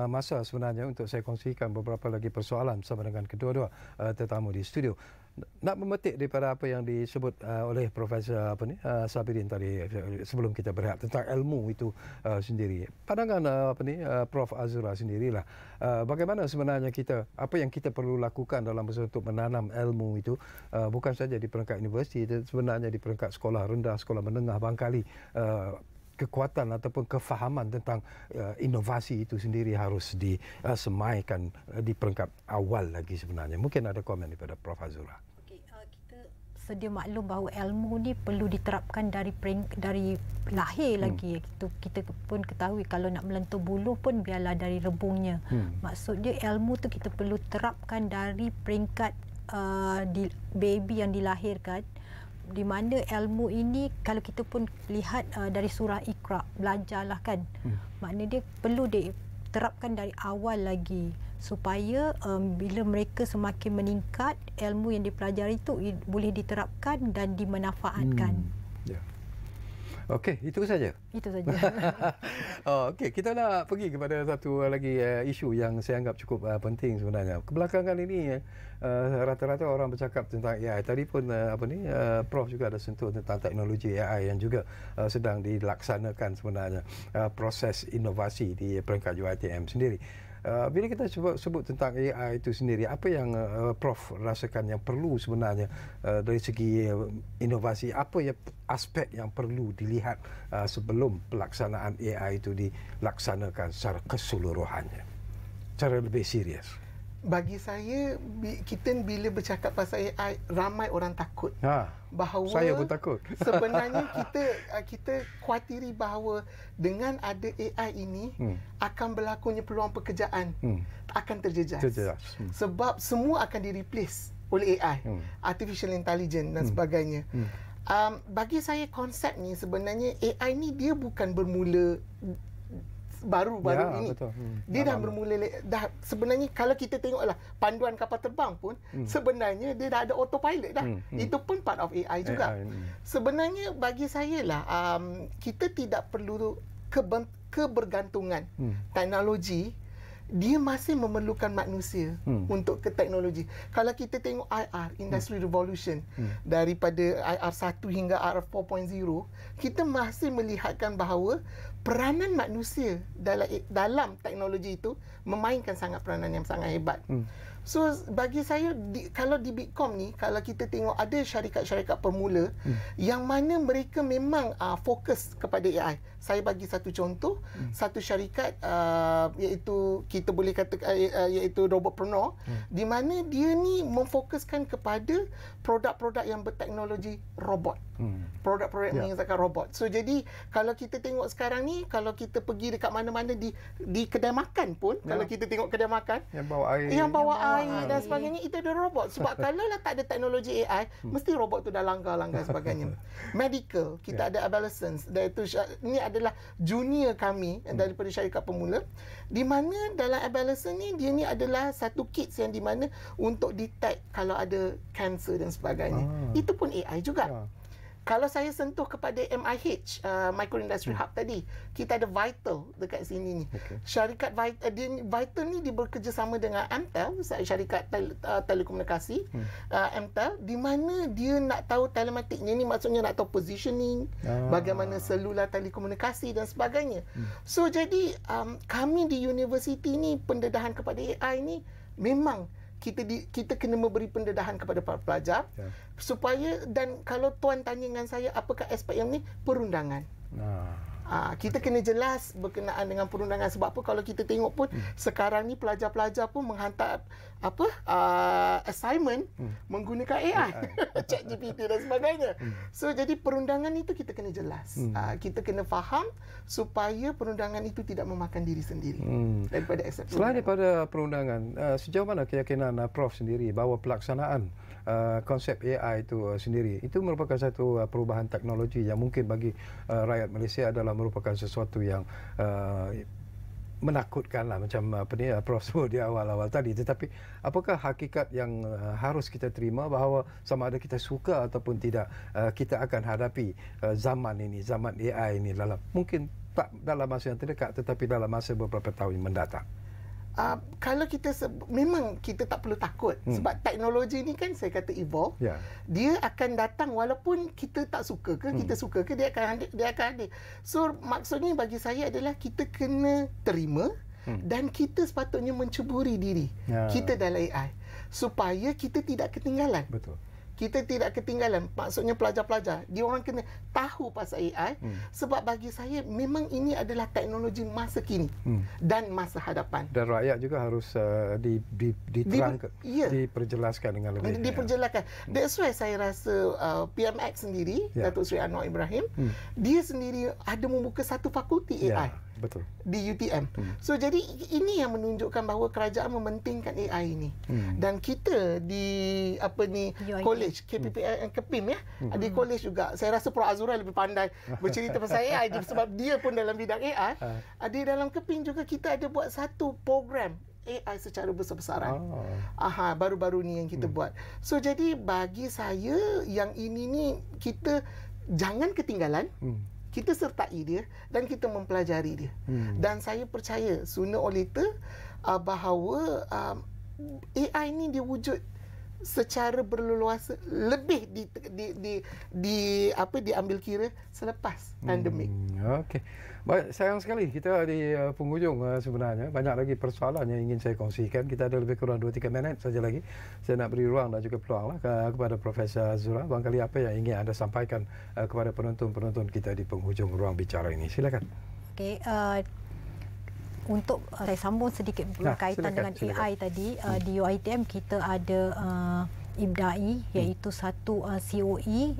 masa sebenarnya untuk saya kongsikan beberapa lagi persoalan bersama dengan kedua-dua tetamu di studio. Nak memetik daripada apa yang disebut oleh Profesor Sabirin tadi sebelum kita berehat tentang ilmu itu sendiri. Pandangan Prof Azura sendirilah, bagaimana sebenarnya apa yang kita perlu lakukan dalam untuk menanam ilmu itu, bukan saja di peringkat universiti, sebenarnya di peringkat sekolah rendah, sekolah menengah, barangkali kekuatan ataupun kefahaman tentang inovasi itu sendiri harus disemaikan di peringkat awal lagi sebenarnya. Mungkin ada komen daripada Prof Azura. Kita sedia maklum bahawa ilmu ni perlu diterapkan dari lahir lagi. Kita pun ketahui kalau nak melentur buluh pun biarlah dari rebungnya. Maksud dia ilmu tu kita perlu terapkan dari peringkat baby yang dilahirkan, di mana ilmu ini kalau kita pun lihat dari surah Iqra, belajarlah kan. Maknanya dia perlu diterapkan dari awal lagi supaya bila mereka semakin meningkat, ilmu yang dipelajari itu boleh diterapkan dan dimanfaatkan. Okey, itu saja. Itu saja. Okey, kita nak pergi kepada satu lagi isu yang saya anggap cukup penting sebenarnya. Kebelakangan ini rata-rata orang bercakap tentang AI. Tadi pun Prof juga ada sentuh tentang teknologi AI yang juga sedang dilaksanakan sebenarnya, proses inovasi di peringkat UiTM sendiri. Bila kita sebut tentang AI itu sendiri, apa yang Prof rasakan yang perlu sebenarnya dari segi inovasi? Apa yang aspek yang perlu dilihat sebelum pelaksanaan AI itu dilaksanakan secara keseluruhannya, secara lebih serius? Bagi saya, kita bila bercakap pasal AI, ramai orang takut. Bahawa saya pun takut. Sebenarnya kita khawatiri bahawa dengan ada AI ini akan berlakunya peluang pekerjaan akan terjejas. Sebab semua akan di-replace oleh AI, artificial intelligence dan sebagainya. Bagi saya konsep ni sebenarnya AI ni dia bukan bermula baru ini. Betul. Dia dah bermula sebenarnya kalau kita tengoklah panduan kapal terbang pun sebenarnya dia dah ada autopilot dah. Itu pun part of AI juga. Sebenarnya bagi saya lah kita tidak perlu kebergantungan teknologi. Dia masih memerlukan manusia untuk ke teknologi. Kalau kita tengok IR, Industry Revolution, daripada IR 1 hingga IR 4.0, kita masih melihatkan bahawa peranan manusia dalam teknologi itu memainkan peranan yang sangat hebat. So bagi saya kalau di Bitkom ni, kalau kita tengok ada syarikat-syarikat pemula yang mana mereka memang fokus kepada AI. Saya bagi satu contoh, satu syarikat iaitu kita boleh katakan iaitu Robotpreneur, di mana dia ni memfokuskan kepada produk-produk yang berteknologi robot. Produk-produk yang menggunakan robot. So jadi kalau kita tengok sekarang ni, kalau kita pergi dekat mana-mana di kedai makan pun, kalau kita tengok kedai makan yang bawa air dan sebagainya, itu ada robot. Sebab kalau lah tak ada teknologi AI, mesti robot tu dah langgar sebagainya. Medical, kita ada Adolescence, iaitu ini adalah junior kami daripada syarikat pemula, di mana dalam Adolescence ni dia ni adalah satu kits yang di mana untuk detect kalau ada kanser dan sebagainya. Itu pun AI juga. Kalau saya sentuh kepada MIH, Micro Industry Hub tadi, kita ada Vital dekat sini ni. Syarikat Vital ni dia bekerjasama dengan MTEL, syarikat telekomunikasi, MTEL, di mana dia nak tahu telematiknya ni, maksudnya nak tahu positioning, bagaimana selular telekomunikasi dan sebagainya. So jadi kami di universiti ni pendedahan kepada AI ni memang kita kena memberi pendedahan kepada para pelajar supaya, dan kalau tuan tanya dengan saya apakah aspek yang ni, perundangan. Kita kena jelas berkenaan dengan perundangan. Sebab apa, kalau kita tengok pun sekarang ni pelajar-pelajar pun menghantar assignment menggunakan AI, ChatGPT dan sebagainya. So jadi perundangan itu kita kena jelas. Kita kena faham supaya perundangan itu tidak memakan diri sendiri daripada aspek. Selain daripada perundangan, sejauh mana keyakinan Prof sendiri bahawa pelaksanaan konsep AI itu sendiri itu merupakan satu perubahan teknologi yang mungkin bagi rakyat Malaysia adalah merupakan sesuatu yang menakutkanlah, macam Prof sebut di awal-awal tadi. Tetapi apakah hakikat yang harus kita terima bahawa sama ada kita suka ataupun tidak, kita akan hadapi zaman AI ini dalam mungkin tak dalam masa yang terdekat tetapi dalam masa beberapa tahun mendatang? Kalau kita memang kita tak perlu takut sebab teknologi ni kan saya kata evolve. Dia akan datang walaupun kita tak suka ke kita suka ke, dia akan ada. So maksudnya bagi saya adalah kita kena terima dan kita sepatutnya mencuburi diri kita dalam AI supaya kita tidak ketinggalan. Betul. kita tidak ketinggalan. Maksudnya pelajar-pelajar, dia orang kena tahu pasal AI sebab bagi saya memang ini adalah teknologi masa kini dan masa hadapan. Dan rakyat juga harus diterangkan, diperjelaskan dengan lebih. Diperjelaskan. That's why saya rasa PMX sendiri, Datuk Seri Anwar Ibrahim, dia sendiri ada membuka satu fakulti AI. Betul. Di UTM. So jadi ini yang menunjukkan bahawa kerajaan mementingkan AI ini. Dan kita di college KPPM KEPIM di college juga. Saya rasa Prof Azura lebih pandai bercerita pasal AI sebab dia pun dalam bidang AI. Di dalam KEPIM juga kita ada buat satu program AI secara besar-besaran. Baru-baru ni yang kita buat. So jadi bagi saya yang ini ni kita jangan ketinggalan. Kita sertai dia dan kita mempelajari dia. Dan saya percaya sooner or later bahawa AI ni dia wujud secara berleluasa lebih diambil kira selepas pandemik. Okey. Baik, sayang sekali kita di penghujung sebenarnya. Banyak lagi persoalan yang ingin saya kongsikan. Kita ada lebih kurang 2-3 minit saja lagi. Saya nak beri ruang dan juga peluang kepada Profesor Azura. Barangkali apa yang ingin anda sampaikan kepada penonton-penonton kita di penghujung ruang bicara ini. Silakan. Okey, untuk saya sambung sedikit berkaitan dengan AI tadi, di UiTM kita ada IBDAI, iaitu satu COE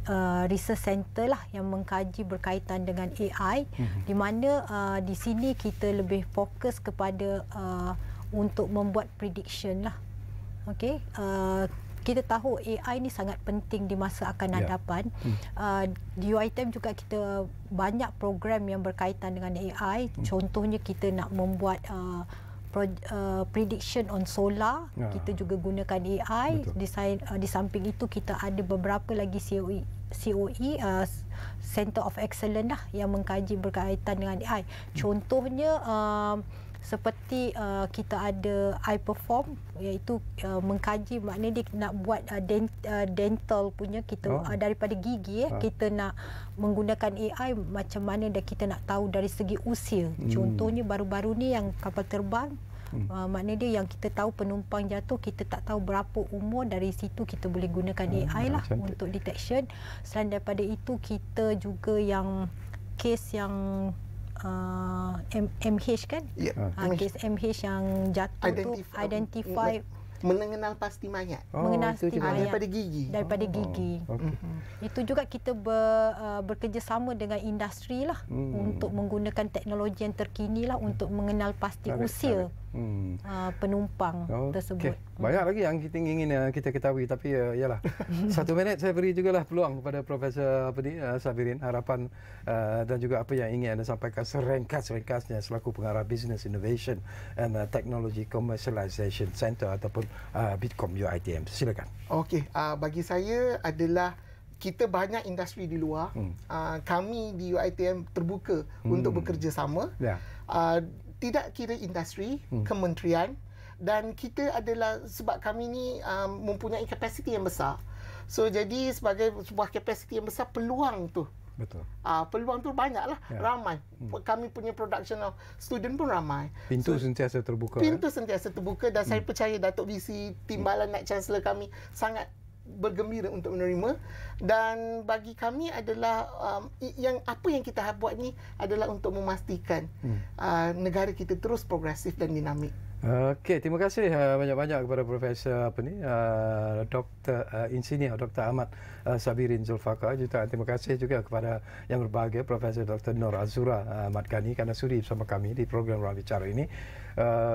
research center lah yang mengkaji berkaitan dengan AI, di mana di sini kita lebih fokus kepada untuk membuat prediction lah. Okey, kita tahu AI ni sangat penting di masa akan hadapan. Di UiTM juga kita banyak program yang berkaitan dengan AI. Contohnya kita nak membuat prediction on solar, kita juga gunakan AI. Di samping itu kita ada beberapa lagi COE Center of Excellence lah yang mengkaji berkaitan dengan AI. Contohnya seperti kita ada iPerform, iaitu mengkaji, maknanya dia nak buat dental punya kita daripada gigi kita nak menggunakan AI macam mana dan kita nak tahu dari segi usia. Contohnya baru-baru ni yang kapal terbang, maknanya dia yang kita tahu penumpang jatuh, kita tak tahu berapa umur, dari situ kita boleh gunakan AI lah untuk detection. Selain daripada itu kita juga yang kes yang MH kan, kes MH yang jatuh tu identify, mengenal pasti mayat. Mengenal pasti mayat daripada gigi. Daripada gigi. Itu juga kita bekerjasama dengan industri lah untuk menggunakan teknologi yang terkini lah untuk mengenal pasti usia penumpang tersebut. Banyak lagi yang kita ingin kita ketahui, tapi ialah 1 minit saya beri jugalah peluang kepada Profesor Sabirin, harapan dan juga apa yang ingin anda sampaikan seringkas-ringkasnya selaku pengarah Business Innovation and Technology Commercialization Center ataupun Bitkom UiTM. Silakan. Okey, bagi saya adalah kita banyak industri di luar. Kami di UiTM terbuka untuk bekerjasama. Tidak kira industri, kementerian, dan kita adalah, sebab kami ni mempunyai kapasiti yang besar. So jadi sebagai sebuah kapasiti yang besar, peluang tu peluang tu banyaklah, ramai. Kami punya production of student pun ramai. Pintu sentiasa terbuka. Pintu sentiasa terbuka, dan saya percaya Datuk VC, Timbalan Naik Chancellor kami sangat bergembira untuk menerima. Dan bagi kami adalah apa yang kita buat ni adalah untuk memastikan negara kita terus progresif dan dinamik. Okey, terima kasih banyak-banyak kepada Profesor Dr. Insinyur Dr. Ahmad Sabirin Zulfaqar. Terima kasih juga kepada yang berbahagia Profesor Dr. Nur Azura Madkani kerana sudi bersama kami di program Ruang Bicara ini.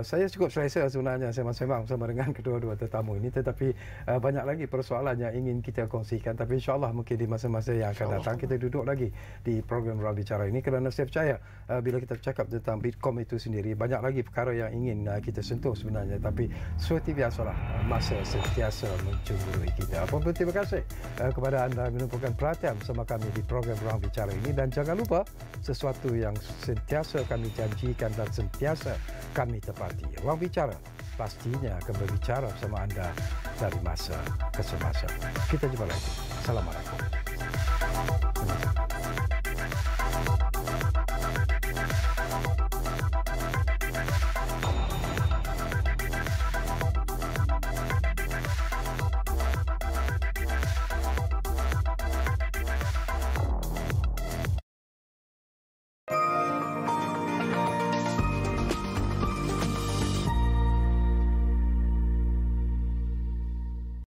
Saya cukup selesa sebenarnya sembang-sembang bersama dengan kedua-dua tetamu ini, tetapi banyak lagi persoalan yang ingin kita kongsikan, tapi insya-Allah mungkin di masa-masa yang akan datang kita duduk lagi di program Ruang Bicara ini, kerana saya percaya bila kita bercakap tentang Bitkom itu sendiri, banyak lagi perkara yang ingin kita sentuh sebenarnya, tapi seperti biasalah masa sentiasa mencemburui kita. Apapun, terima kasih kepada anda menumpukan perhatian bersama kami di program Ruang Bicara ini, dan jangan lupa sesuatu yang sentiasa kami janjikan dan sentiasa kami tepati. Ruang Bicara pastinya akan berbicara bersama anda dari masa ke semasa. Kita jumpa lagi. Assalamualaikum.